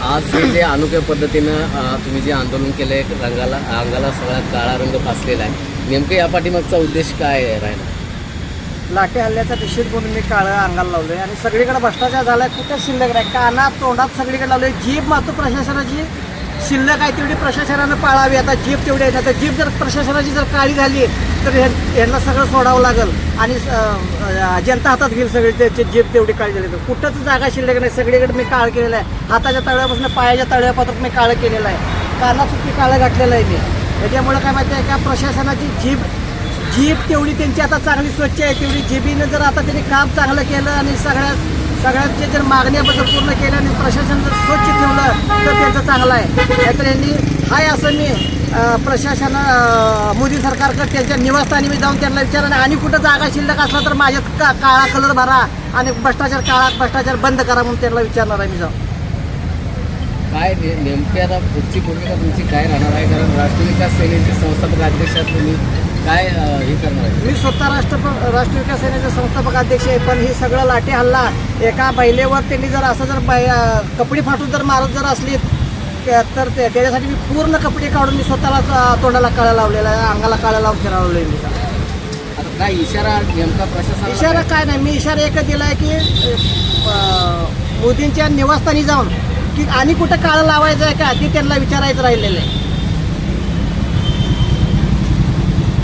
आज हे जे अनोख्या पद्धतीनं तुम्ही जे आंदोलन केलं आहे, अंगाला सगळा काळा रंग फासलेला आहे, नेमकं या पाठीमागचा उद्देश काय आहे राहिला? लाठी हल्ल्याचा निषेध म्हणून मी काळं अंगाला लावलोय आणि सगळीकडे भ्रष्टाचार झालाय. कुठे शिल्लक नाही, कानात तोंडात सगळीकडे लावलोय. जीभ मात्र प्रशासनाची शिल्लक आहे तेवढी प्रशासनानं पाळावी. आता जीभ तेवढी आहे ना, तर जीभ जर प्रशासनाची जर काळी झाली तर यांना सगळं सोडावं लागेल आणि जनता हातात घेईल सगळी. त्याची जीभ तेवढी काळी झाली तर कुठंच जागा शिल्लक नाही. सगळीकडे मी काळ केलेलं आहे. हाताच्या तळव्यापासून पायाच्या तळव्यापासून मी काळं केलेलं आहे. कानात सुद्धा काळं घातलेलं आहे मी. त्याच्यामुळे काय माहिती आहे का, प्रशासनाची जीभ तेवढी त्यांची आता चांगली स्वच्छ आहे. तेवढी जिभीनं जर आता त्यांनी काम चांगलं केलं आणि सगळ्यांच्या जर मागण्याबद्दल पूर्ण केलं आणि प्रशासन जर स्वच्छ ठेवलं तर त्यांचं चांगलं आहे. नाहीतर यांनी हाय असं मी प्रशासन मोदी सरकारकडे त्यांच्या निवासस्थानी मी जाऊन त्यांना विचारलं आणि कुठं जागा शिल्लक असला तर माझ्यात काळा कलर भरा आणि भ्रष्टाचार बंद करा म्हणून त्यांना विचारणार आहे मी जाऊन. काय नेमकी आता पुढची भूमिका तुमची काय राहणार आहे? कारण राष्ट्रीय विकास सेनेचे संस्थापक अध्यक्ष तुम्ही काय हे करणार आहे? मी स्वतः राष्ट्रीय विकास सेनेचे संस्थापक अध्यक्ष आहे. पण हे सगळं लाठी हल्ला एका महिलेवर त्यांनी जर असं जर कपडे फाटून जर मारत जर असली तर त्याच्यासाठी मी पूर्ण कपडे काढून मी स्वतःला तोंडाला काळा लावलेला आहे, अंगाला काळा लावून फिरवलं आहे मी. आता काय इशारा नेमका प्रशासन? इशारा काय नाही, मी इशारा एकच दिला आहे की मोदींच्या निवासस्थानी जाऊन की आणि कुठं काळं लावायचं आहे का ते त्यांना विचारायचं राहिलेलं आहे.